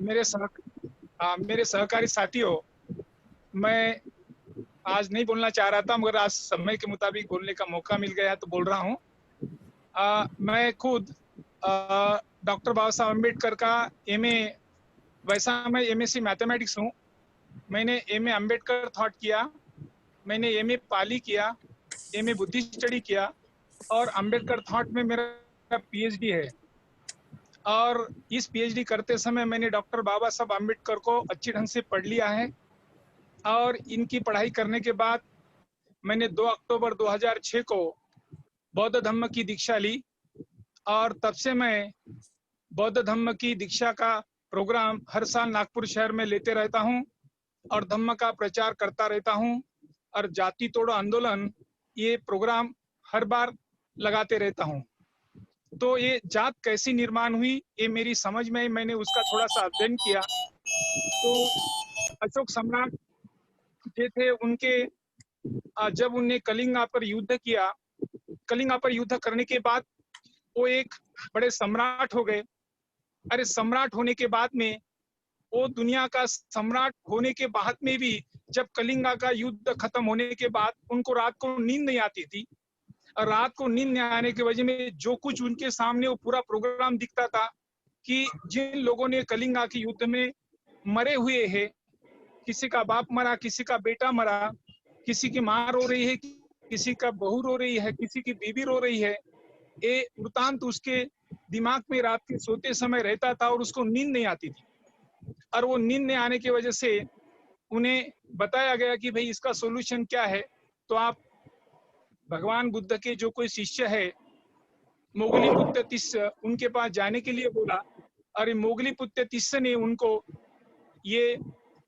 मेरे सह मेरे सहकारी साथियों, मैं आज नहीं बोलना चाह रहा था, मगर आज समय के मुताबिक बोलने का मौका मिल गया तो बोल रहा हूँ। मैं खुद डॉक्टर बाबा साहब अम्बेडकर का एमए, वैसा मैं एमएससी मैथमेटिक्स हूँ। मैंने एमए अम्बेडकर थॉट किया, मैंने एमए पाली किया, एमए बुद्धिस्ट स्टडी किया और अम्बेडकर थॉट में मेरा पीएचडी है। और इस पीएचडी करते समय मैंने डॉक्टर बाबा साहब अम्बेडकर को अच्छी ढंग से पढ़ लिया है। और इनकी पढ़ाई करने के बाद मैंने 2 अक्टूबर 2006 को बौद्ध धम्म की दीक्षा ली और तब से मैं बौद्ध धम्म की दीक्षा का प्रोग्राम हर साल नागपुर शहर में लेते रहता हूं और धम्म का प्रचार करता रहता हूं और जाति तोड़ो आंदोलन ये प्रोग्राम हर बार लगाते रहता हूं। तो ये जात कैसी निर्माण हुई ये मेरी समझ में, मैंने उसका थोड़ा सा अध्ययन किया। तो अशोक सम्राट जे थे उनके जब उनने कलिंगा पर युद्ध किया, कलिंगा पर युद्ध करने के बाद वो एक बड़े सम्राट हो गए। अरे सम्राट होने के बाद में, वो दुनिया का सम्राट होने के बाद में भी जब कलिंगा का युद्ध खत्म होने के बाद उनको रात को नींद नहीं आती थी। और रात को नींद नहीं आने की वजह में जो कुछ उनके सामने वो पूरा प्रोग्राम दिखता था कि जिन लोगों ने कलिंगा के युद्ध में मरे हुए हैं, किसी का बाप मरा, किसी का बेटा मरा, किसी की माँ रो रही है, किसी का बहू रो रही है, किसी की बीबी रो रही है, ये वृतांत उसके दिमाग में रात के सोते समय रहता था और उसको नींद नहीं आती थी। और वो नींद नहीं आने की वजह से उन्हें बताया गया कि भाई इसका सोल्यूशन क्या है। तो आप भगवान बुद्ध के जो कोई शिष्य है मोगली पुत्र तिस्स, उनके पास जाने के लिए बोला। और मोगली पुत्र तिस्स ने उनको ये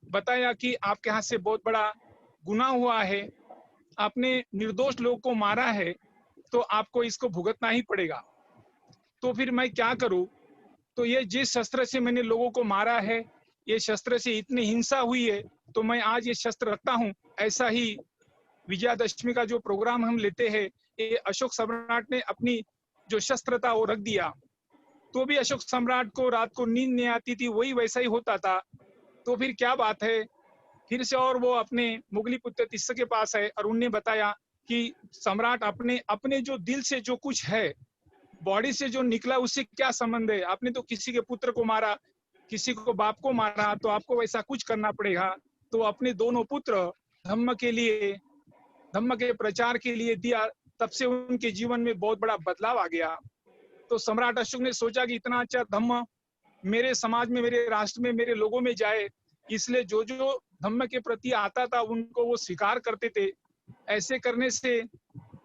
बताया कि आपके यहाँ से बहुत बड़ा गुनाह हुआ है, आपने निर्दोष लोगों को मारा है, तो आपको इसको भुगतना ही पड़ेगा। तो फिर मैं क्या करूं? तो ये जिस शस्त्र से मैंने लोगों को मारा है, ये शस्त्र से इतनी हिंसा हुई है, तो मैं आज ये शस्त्र रखता हूं। ऐसा ही विजयादशमी का जो प्रोग्राम हम लेते हैं, ये अशोक सम्राट ने अपनी जो शस्त्र था वो रख दिया। तो भी अशोक सम्राट को रात को नींद नहीं आती थी, वही वैसा ही होता था। तो फिर क्या बात है, फिर से और वो अपने मुगली पुत्र तिस्स के पास है और उन्हें बताया कि सम्राट अपने अपने जो दिल से जो कुछ है, बॉडी से जो निकला उससे क्या संबंध है। आपने तो किसी के पुत्र को मारा, किसी को बाप को मारा, तो आपको वैसा कुछ करना पड़ेगा। तो अपने दोनों पुत्र धम्म के लिए, धम्म के प्रचार के लिए दिया। तब से उनके जीवन में बहुत बड़ा बदलाव आ गया। तो सम्राट अशोक ने सोचा कि इतना अच्छा धम्म मेरे समाज में, मेरे राष्ट्र में, मेरे लोगों में जाए, इसलिए जो जो धम्म के प्रति आता था उनको वो स्वीकार करते थे। ऐसे करने से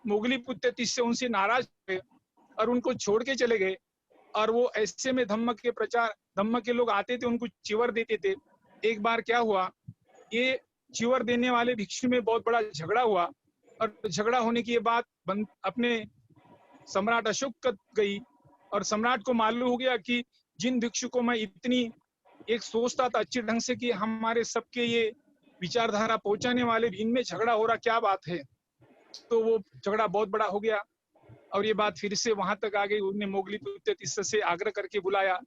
मुगली पुत्र तिस्स उनसे नाराज हुए और उनको छोड़ के चले गए। और वो ऐसे में धम्म के प्रचार, धम्म के लोग आते थे, उनको चिवर देते थे। एक बार क्या हुआ, ये चिवर देने वाले भिक्षु में बहुत बड़ा झगड़ा हुआ और झगड़ा होने के बाद अपने सम्राट अशोक गई और सम्राट को मालूम हो गया कि जिन भिक्षु को मैं इतनी एक सोचता था अच्छी ढंग से कि हमारे सबके ये विचारधारा पहुंचाने वाले, इनमें झगड़ा हो रहा, क्या बात है। तो वो झगड़ा बहुत बड़ा हो गया और ये बात फिर से वहां तक आ गई। उन्होंने मोगली पुत्र तिस्स से आग्रह करके बुलाया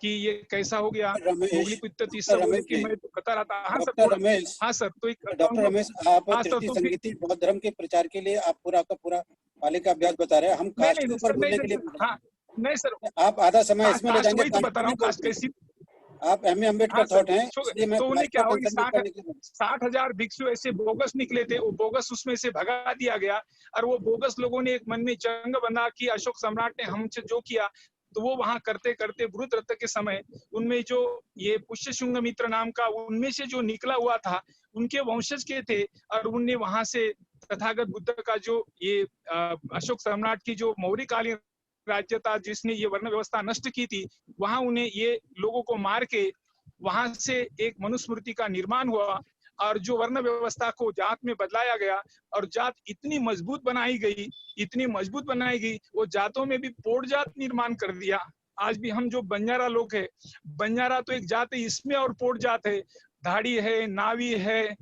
कि ये कैसा हो गया। रमेश, मोगली पुत्र तिस्स डॉक्टर बोले रमेश कि जी, मैं तो बता रहा था। हाँ सर, डॉक्टर थोड़ा। रमेश, हाँ सर, तो डॉक्टर रमेश, आप हाँ सर, तृतीय तो फिर संगीति बौद्ध धर्म के प्रचार के लिए आप पूरा का पूरा पाली का अभ्यास बता रहे हैं, हम नहीं कास्ट के नहीं ऊपर सर, नहीं बोलने के नहीं लिए सर, बोल हाँ नहीं सर, रहे हैं। आप आधा समय इसमें ले कास्ट जाएंगे, वही तो कास्ट बता को रहा नहीं हूँ, कास्ट बोलते कैसी। आप एम ए हाँ अम्बेडकर सर, थॉट हैं, इसलिए मैं तो उन्हें कास्ट क्या को हो कि कंसर्न नहीं करने के लिए 60,000 भिक्षु ऐसे बोगस निकले थे, वो बोगस उसमें से भगा दिया गया। और वो बोगस लोगों ने एक मन में जंग बंधा कि अशोक सम्राट ने हमसे जो किया, तो वो वहां करते करते वृद्ध रथ के समय उनमें जो ये पुष्यशुंग मित्र नाम का, उनमें से जो निकला हुआ था, उनके वंशज के थे। और उनने वहां से तथागत बुद्ध का जो ये अशोक सम्राट की जो मौर्यकालीन राज्य था, जिसने ये वर्ण व्यवस्था नष्ट की थी, वहां उन्हें ये लोगों को मार के वहां से एक मनुस्मृति का निर्माण हुआ और जो वर्ण व्यवस्था को जात में बदलाया गया। और जात इतनी मजबूत बनाई गई, इतनी मजबूत बनाई गई, वो जातों में भी पोड़ जात निर्माण कर दिया। आज भी हम जो बंजारा लोग है, बंजारा तो एक जात है, इसमें और पोड़ जात है, धाड़ी है, नावी है,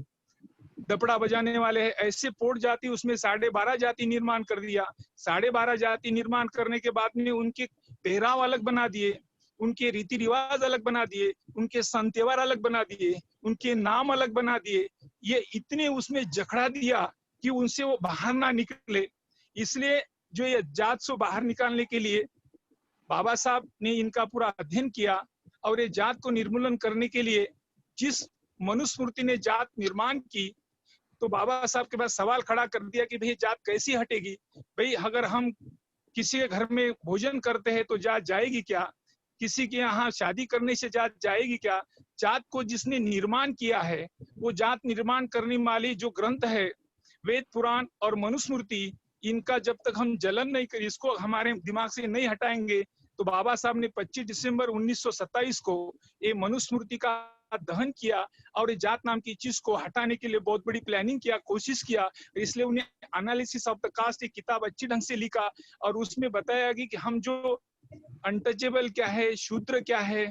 दपड़ा बजाने वाले हैं, ऐसे पोड़ जाति उसमें 12.5 जाति निर्माण कर दिया। 12.5 जाति निर्माण करने के बाद में उनके पहराव अलग बना दिए। उनके रीति रिवाज अलग बना दिए, उनके सन त्योहार अलग बना दिए, उनके नाम अलग बना दिए। ये इतने उसमें जकड़ा दिया कि उनसे वो बाहर ना निकले। इसलिए जो ये जात से बाहर निकालने के लिए बाबा साहब ने इनका पूरा अध्ययन किया और ये जात को निर्मूलन करने के लिए जिस मनुस्मृति ने जात निर्माण की, तो बाबा साहब के पास सवाल खड़ा कर दिया कि भाई जात कैसी हटेगी। भाई अगर हम किसी के घर में भोजन करते हैं तो जात जाएगी क्या? किसी के यहाँ शादी करने से जात जाएगी क्या? जात को जिसने निर्माण किया है, वो जात निर्माण करने वाली जो ग्रंथ है वेद पुराण और मनुस्मृति, इनका जब तक हम जलन नहीं कर, इसको हमारे दिमाग से नहीं हटाएंगे, तो बाबा साहब ने 25 दिसंबर 1927 को ये मनुस्मृति का दहन किया और ये जात नाम की चीज को हटाने के लिए बहुत बड़ी प्लानिंग किया, कोशिश किया। इसलिए उन्हें एनालिसिस ऑफ द कास्ट एक किताब अच्छी ढंग से लिखा और उसमें बताया गया कि हम जो अनटचेबल क्या है, शूद्र क्या है,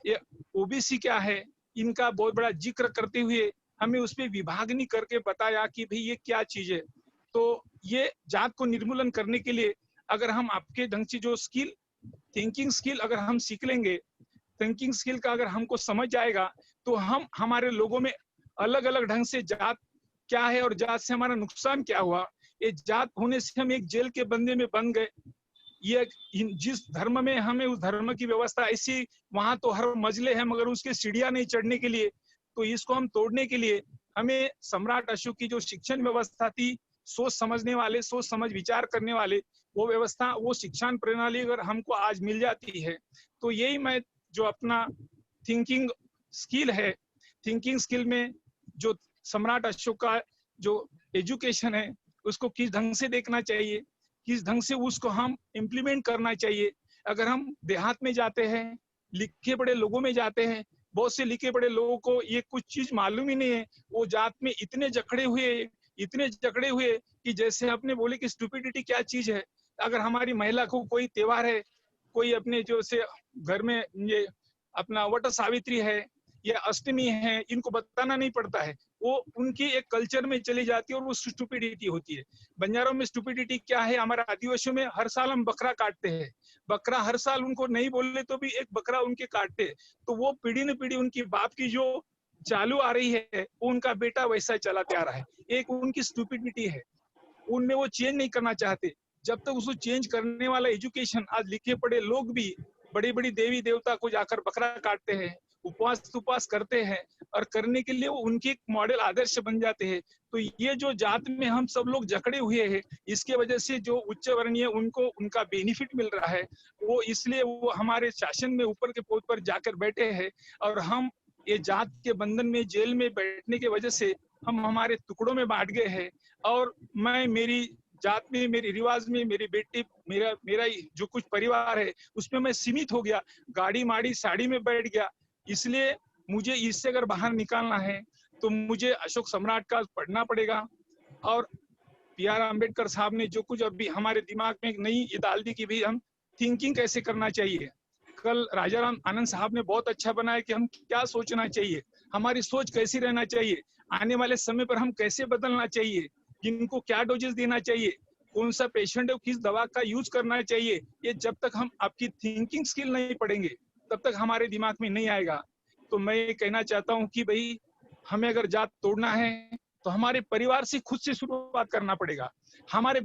ये ओबीसी क्या है, इनका बहुत बड़ा जिक्र करते हुए हमें उस पर विभागनी करके बताया कि भाई ये क्या चीज है। तो ये जात को निर्मूलन करने के लिए अगर हम आपके ढंग से जो स्किल, थिंकिंग स्किल अगर हम सीख लेंगे, थिंकिंग स्किल का अगर हमको समझ जाएगा, तो हम हमारे लोगों में अलग अलग ढंग से जात क्या है और जात से हमारा नुकसान क्या हुआ, ये जात होने से हम एक जेल के बंदे में बन गए। ये जिस धर्म में हमें उस धर्म की व्यवस्था ऐसी, वहां तो हर मजले है मगर उसके सीढ़ियां नहीं चढ़ने के लिए, तो इसको हम तोड़ने के लिए हमें सम्राट अशोक की जो शिक्षण व्यवस्था थी, सोच समझने वाले, सोच समझ विचार करने वाले, वो व्यवस्था, वो शिक्षण प्रणाली अगर हमको आज मिल जाती है, तो यही मैं जो अपना थिंकिंग स्किल है, थिंकिंग स्किल में जो सम्राट अशोक का जो एजुकेशन है उसको किस ढंग से देखना चाहिए, किस ढंग से उसको हम इम्प्लीमेंट करना चाहिए। अगर हम देहात में जाते हैं, लिखे पढ़े लोगों में जाते हैं, बहुत से लिखे पढ़े लोगों को ये कुछ चीज मालूम ही नहीं है, वो जात में इतने जकड़े हुए कि जैसे आपने बोले कि स्टूपिडिटी क्या चीज है। अगर हमारी महिला को कोई त्योहार है, कोई अपने जो से घर में ये अपना वट सावित्री है या अष्टमी है, इनको बताना नहीं पड़ता है, वो उनकी एक कल्चर में चली जाती है और वो स्टूपिडिटी होती है। बंजारों में स्टूपिडिटी क्या है, हमारे आदिवासियों में हर साल हम बकरा काटते हैं, बकरा हर साल उनको नहीं बोले तो भी एक बकरा उनके काटते हैं, तो वो पीढ़ी न पीढ़ी उनकी बाप की जो चालू आ रही है, वो उनका बेटा वैसा चलाते आ रहा है। एक उनकी स्टूपिडिटी है, उनमें वो चेंज नहीं करना चाहते। जब तक उसको चेंज करने वाला एजुकेशन, आज लिखे पढ़े लोग भी बड़ी बड़ी देवी देवता को जाकर बकरा काटते हैं, उपवास करते हैं और करने के लिए वो उनके मॉडल आदर्श बन जाते हैं। तो ये जो जात में हम सब लोग जकड़े हुए हैं, इसके वजह से जो उच्च वर्णीय उनको उनका बेनिफिट मिल रहा है, वो इसलिए वो हमारे शासन में ऊपर के पद पर जाकर बैठे हैं और हम ये जात के बंधन में, जेल में बैठने की वजह से हम हमारे टुकड़ों में बांट गए हैं। और मैं मेरी जात में, मेरी रिवाज में, मेरी बेटी, मेरा जो कुछ परिवार है उसमें मैं सीमित हो गया, गाड़ी माड़ी साड़ी में बैठ गया। इसलिए मुझे इससे अगर बाहर निकालना है तो मुझे अशोक सम्राट का पढ़ना पड़ेगा। और पी.आर. अम्बेडकर साहब ने जो कुछ अभी हमारे दिमाग में एक नई ये डाल दी कि भाई हम थिंकिंग कैसे करना चाहिए। कल राजाराम आनंद साहब ने बहुत अच्छा बनाया कि हम क्या सोचना चाहिए, हमारी सोच कैसी रहना चाहिए, आने वाले समय पर हम कैसे बदलना चाहिए, जिनको क्या डोजेस देना चाहिए, कौन सा पेशेंट है किस दवा का यूज करना चाहिए। ये जब तक हम आपकी थिंकिंग स्किल नहीं पढ़ेंगे तब तक हमारे दिमाग में नहीं आएगा। तो मैं ये कहना चाहता हूँ कि भाई हमें अगर जात तोड़ना है तो हमारे परिवार से खुद से शुरुआत करना पड़ेगा। हमारी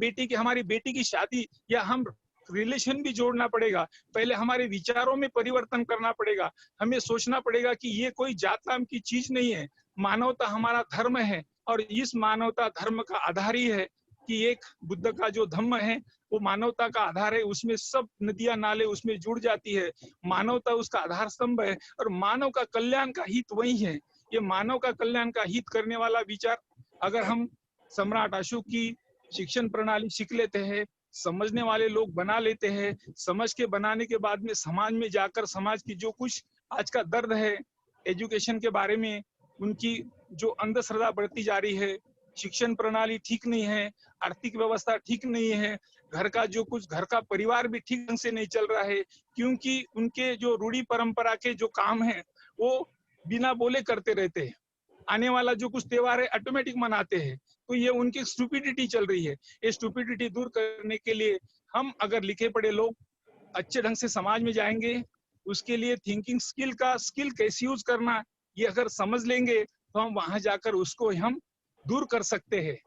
बेटी की शादी या हम रिलेशन भी जोड़ना पड़ेगा। पहले हमारे विचारों में परिवर्तन करना पड़ेगा। हमें सोचना पड़ेगा कि ये कोई जात नाम की चीज नहीं है, मानवता हमारा धर्म है और इस मानवता धर्म का आधार ही है कि एक बुद्ध का जो धम्म है वो मानवता का आधार है, उसमें सब नदियां नाले उसमें जुड़ जाती है, मानवता उसका आधार स्तंभ है और मानव का कल्याण का हित वही है। ये मानव का कल्याण का हित करने वाला विचार अगर हम सम्राट अशोक की शिक्षण प्रणाली सीख लेते हैं, समझने वाले लोग बना लेते हैं, समझ के बनाने के बाद में समाज में जाकर समाज की जो कुछ आज का दर्द है एजुकेशन के बारे में, उनकी जो अंधश्रद्धा बढ़ती जा रही है, शिक्षण प्रणाली ठीक नहीं है, आर्थिक व्यवस्था ठीक नहीं है, घर का परिवार भी ठीक ढंग से नहीं चल रहा है, क्योंकि उनके जो रूढ़ी परंपरा के जो काम है वो बिना बोले करते रहते हैं। आने वाला जो कुछ त्योहार है ऑटोमेटिक मनाते हैं, तो ये उनकी स्टूपिडिटी चल रही है। ये स्टूपिडिटी दूर करने के लिए हम अगर लिखे पढ़े लोग अच्छे ढंग से समाज में जाएंगे, उसके लिए थिंकिंग स्किल कैसे यूज करना, ये अगर समझ लेंगे तो हम वहां जाकर उसको हम दूर कर सकते हैं।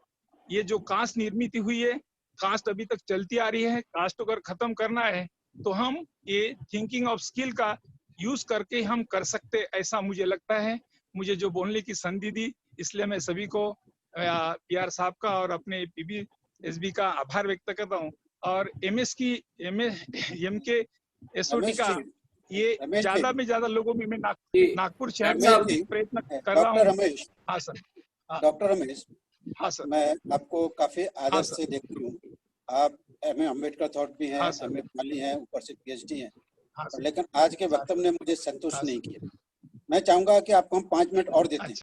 ये जो कास्ट निर्मित हुई है, कास्ट अभी तक चलती आ रही है, कास्ट अगर खत्म करना है तो हम ये थिंकिंग ऑफ स्किल का यूज करके हम कर सकते, ऐसा मुझे लगता है। मुझे जो बोलने की संधि दी, इसलिए मैं सभी को पीआर साहब का और अपने पीबीएसबी का आभार व्यक्त करता हूँ। और एमके एसओटी रमेश का जी, ये रमेश ज्यादा जी, में ज्यादा लोगों में मैं जी, नागपुर शहर रमेश में जी, प्रयत्न कर रहा डॉक्टर हूँ। रमेश, हाँ सर। हाँ डॉक्टर रमेश, हाँ सर। मैं आपको काफी हाँ आदर सर। से देखती हूँ। आप एमए अम्बेडकर थॉट भी हैं, हाँ सर। एमए पाली हैं, ऊपर से पीएचडी हैं, हाँ सर। लेकिन आज के हाँ वक्तव्य सर। ने मुझे संतुष्ट हाँ नहीं सर। किया। मैं चाहूंगा कि आपको हम 5 मिनट और देते हैं। अच्छा।